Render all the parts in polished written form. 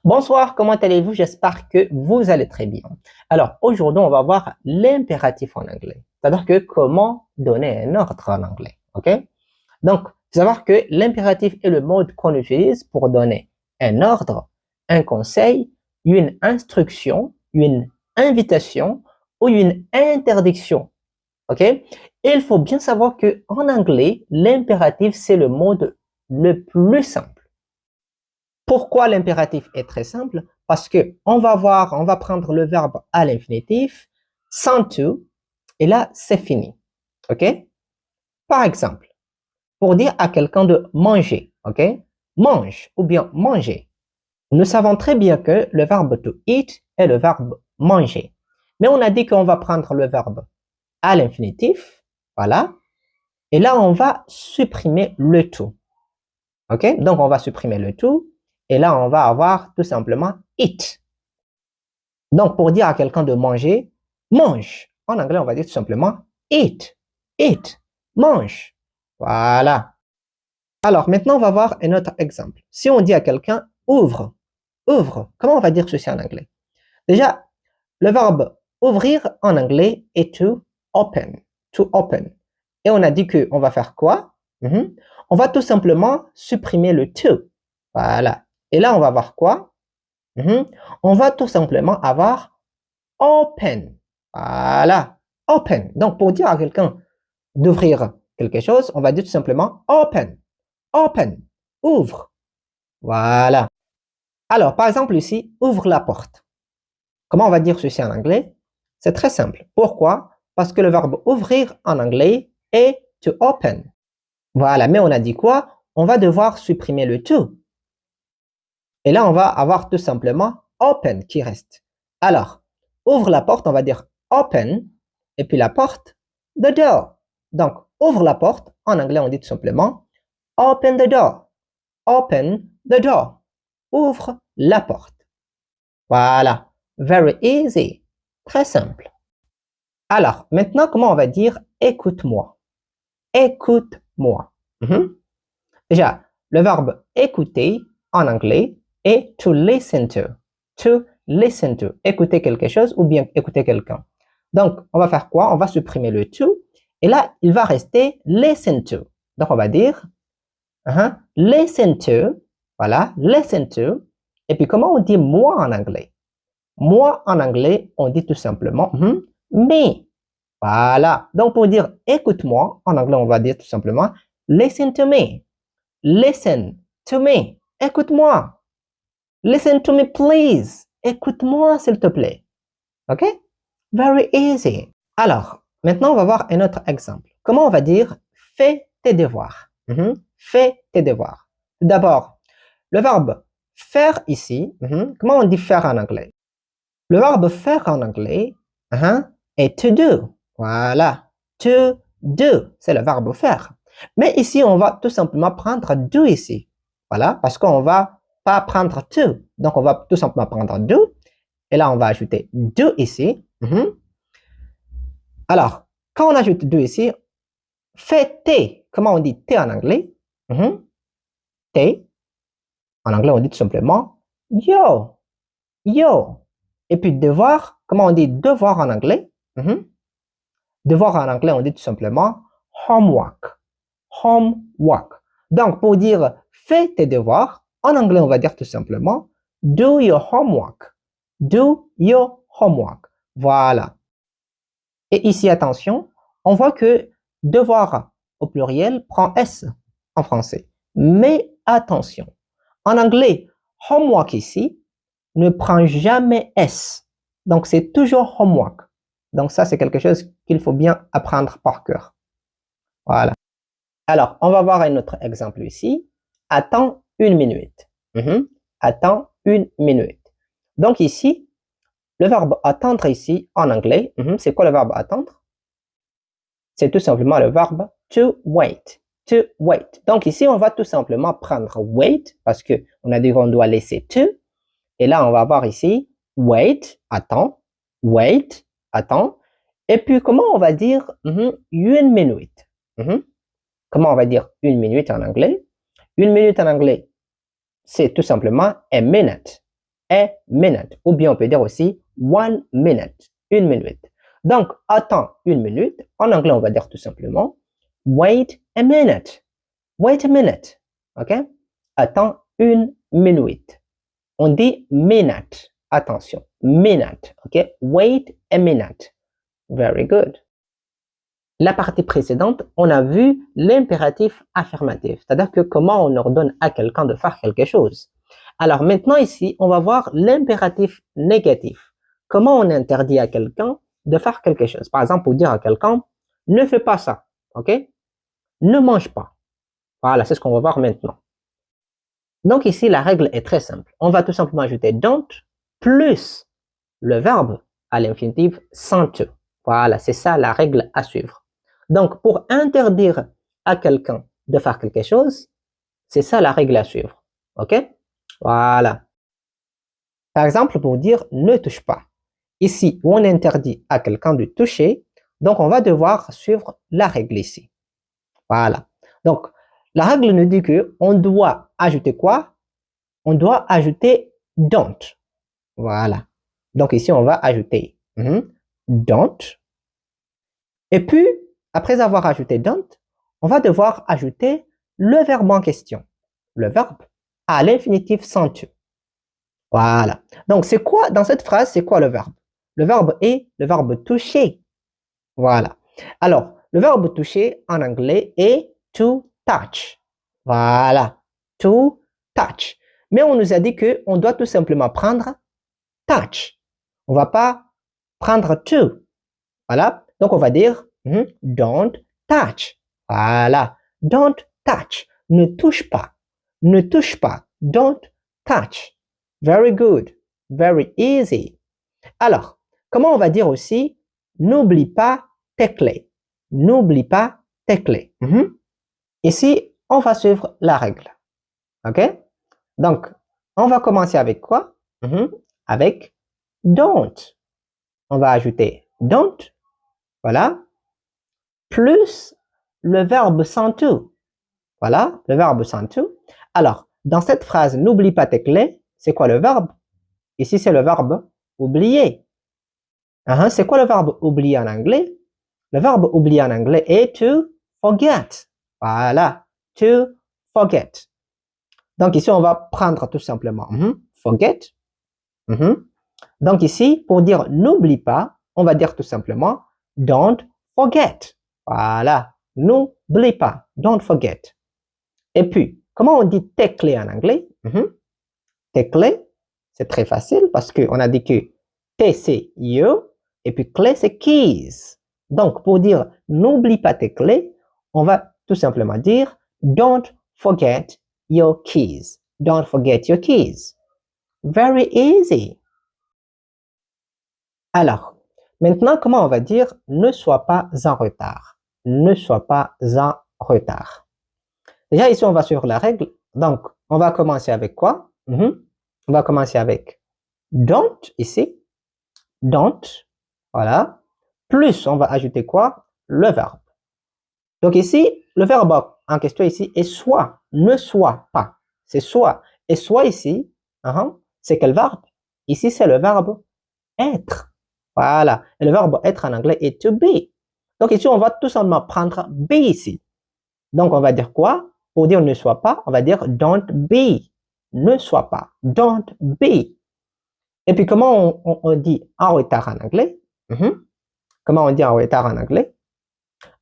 Bonsoir, comment allez-vous? J'espère que vous allez très bien. Alors, aujourd'hui, on va voir l'impératif en anglais. C'est-à-dire que comment donner un ordre en anglais. OK? Donc, il faut savoir que l'impératif est le mode qu'on utilise pour donner un ordre, un conseil, une instruction, une invitation ou une interdiction. OK? Et il faut bien savoir que en anglais, l'impératif, c'est le mode le plus simple. Pourquoi l'impératif est très simple? Parce que on va prendre le verbe à l'infinitif, sans to, et là, c'est fini. OK? Par exemple, pour dire à quelqu'un de manger, OK? Mange ou bien manger. Nous savons très bien que le verbe to eat est le verbe manger. Mais on a dit qu'on va prendre le verbe à l'infinitif, voilà. Et là, on va supprimer le to. OK? Donc, on va supprimer le to. Et là, on va avoir tout simplement eat. Donc, pour dire à quelqu'un de manger, mange. En anglais, on va dire tout simplement eat. Eat. Mange. Voilà. Alors, maintenant, on va voir un autre exemple. Si on dit à quelqu'un ouvre. Ouvre. Comment on va dire ceci en anglais? Déjà, le verbe ouvrir en anglais est to open. To open. Et on a dit qu'on va faire quoi? On va tout simplement supprimer le to. Voilà. Et là, on va voir quoi? On va tout simplement avoir open. Voilà. Open. Donc, pour dire à quelqu'un d'ouvrir quelque chose, on va dire tout simplement open. Open. Ouvre. Voilà. Alors, par exemple ici, ouvre la porte. Comment on va dire ceci en anglais? C'est très simple. Pourquoi? Parce que le verbe ouvrir en anglais est to open. Voilà. Mais on a dit quoi? On va devoir supprimer le to. Et là, on va avoir tout simplement open qui reste. Alors, ouvre la porte, on va dire open, et puis la porte, the door. Donc, ouvre la porte, en anglais, on dit tout simplement open the door. Open the door. Ouvre la porte. Voilà. Very easy. Très simple. Alors, maintenant, comment on va dire écoute-moi? Écoute-moi. Déjà, le verbe écouter en anglais est to listen to. To listen to. Écouter quelque chose ou bien écouter quelqu'un. Donc, on va faire quoi? On va supprimer le to. Et là, il va rester listen to. Donc, on va dire listen to. Voilà, listen to. Et puis, comment on dit moi en anglais? Moi en anglais, on dit tout simplement me. Voilà. Donc, pour dire écoute-moi, en anglais, on va dire tout simplement listen to me. Listen to me. Écoute-moi. Listen to me, please. Écoute-moi, s'il te plaît. OK? Very easy. Alors, maintenant, on va voir un autre exemple. Comment on va dire fais tes devoirs? Fais tes devoirs. D'abord, le verbe faire ici, comment on dit faire en anglais? Le verbe faire en anglais est to do. Voilà. To do, c'est le verbe faire. Mais ici, on va tout simplement prendre do ici. Voilà, parce qu'on va pas prendre to. Donc, on va tout simplement prendre do. Et là, on va ajouter do ici. Alors, quand on ajoute do ici, fais tes. Comment on dit tes en anglais? Tes. En anglais, on dit tout simplement yo. Yo. Et puis, devoir. Comment on dit devoir en anglais? Devoir en anglais, on dit tout simplement homework. Homework. Donc, pour dire fais tes devoirs, en anglais, on va dire tout simplement do your homework. Do your homework. Voilà. Et ici, attention, on voit que devoir au pluriel prend S en français. Mais attention, en anglais, homework ici ne prend jamais S. Donc, c'est toujours homework. Donc, ça, c'est quelque chose qu'il faut bien apprendre par cœur. Voilà. Alors, on va voir un autre exemple ici. Attends une minute. Attends une minute. Donc, ici, le verbe attendre ici, en anglais, c'est quoi le verbe attendre? C'est tout simplement le verbe to wait. To wait. Donc, ici, on va tout simplement prendre wait, parce qu'on a dit qu'on doit laisser to. Et là, on va voir ici, wait, attends. Wait, attends. Et puis, comment on va dire une minute? Comment on va dire une minute en anglais? Une minute en anglais, c'est tout simplement a minute. a minute. Ou bien on peut dire aussi 1 minute, 1 minute. Donc, attends 1 minute. En anglais, on va dire tout simplement wait a minute. Wait a minute. OK? Attends 1 minute. On dit minute. Attention, minute. OK? Wait a minute. Very good. La partie précédente, on a vu l'impératif affirmatif, c'est-à-dire que comment on ordonne à quelqu'un de faire quelque chose. Alors maintenant ici, on va voir l'impératif négatif. Comment on interdit à quelqu'un de faire quelque chose. Par exemple, pour dire à quelqu'un, ne fais pas ça, ok? Ne mange pas. Voilà, c'est ce qu'on va voir maintenant. Donc ici, la règle est très simple. On va tout simplement ajouter don't plus le verbe à l'infinitif sans to. Voilà, c'est ça la règle à suivre. Donc, pour interdire à quelqu'un de faire quelque chose, c'est ça la règle à suivre. OK? Voilà. Par exemple, pour dire ne touche pas. Ici, on interdit à quelqu'un de toucher, donc on va devoir suivre la règle ici. Voilà. Donc, la règle nous dit que on doit ajouter quoi? On doit ajouter don't. Voilà. Donc ici, on va ajouter don't. Et puis, après avoir ajouté don't, on va devoir ajouter le verbe en question. Le verbe à l'infinitif sans to. Voilà. Donc, c'est quoi, dans cette phrase, c'est quoi le verbe? Le verbe est le verbe toucher. Voilà. Alors, le verbe toucher en anglais est to touch. Voilà. To touch. Mais on nous a dit qu'on doit tout simplement prendre touch. On ne va pas prendre to. Voilà. Donc, on va dire don't touch. Voilà. Don't touch. Ne touche pas. Ne touche pas. Don't touch. Very good. Very easy. Alors, comment on va dire aussi n'oublie pas tes clés. N'oublie pas tes clés. Ici, on va suivre la règle. OK? Donc, on va commencer avec quoi? Avec don't. On va ajouter don't. Voilà. Plus le verbe sans to. Voilà, le verbe sans to. Alors, dans cette phrase, n'oublie pas tes clés, c'est quoi le verbe? Ici, c'est le verbe oublier. C'est quoi le verbe oublier en anglais? Le verbe oublier en anglais est to forget. Voilà, to forget. Donc ici, on va prendre tout simplement forget. Donc ici, pour dire n'oublie pas, on va dire tout simplement don't forget. Voilà, n'oublie pas, don't forget. Et puis, comment on dit tes clés en anglais? Tes clés, c'est très facile parce qu'on a dit que tes c'est you et puis clé c'est keys. Donc, pour dire n'oublie pas tes clés, on va tout simplement dire don't forget your keys. Don't forget your keys. Very easy. Alors, maintenant, comment on va dire ne sois pas en retard? Ne sois pas en retard. Déjà, ici, on va suivre la règle. Donc, on va commencer avec quoi? On va commencer avec don't, ici. Don't, voilà. Plus, on va ajouter quoi? Le verbe. Donc ici, le verbe en question ici est soit, ne sois pas. C'est soit. Et soit ici, c'est quel verbe? Ici, c'est le verbe être. Voilà. Et le verbe être en anglais est to be. Donc ici, on va tout simplement prendre be ici. Donc, on va dire quoi? Pour dire ne sois pas, on va dire don't be. Ne sois pas. Don't be. Et puis, comment on dit en retard en anglais? Comment on dit en retard en anglais?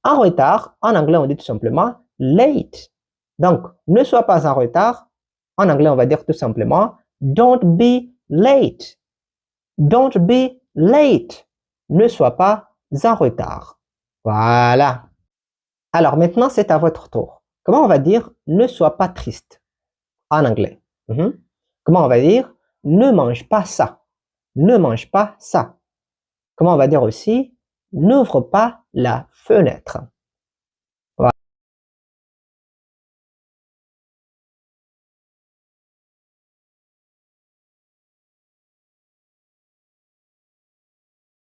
En retard, en anglais, on dit tout simplement late. Donc, ne sois pas en retard. En anglais, on va dire tout simplement don't be late. Don't be late. Ne sois pas en retard. Voilà. Alors, maintenant, c'est à votre tour. Comment on va dire ne sois pas triste en anglais? Comment on va dire ne mange pas ça? Ne mange pas ça. Comment on va dire aussi n'ouvre pas la fenêtre?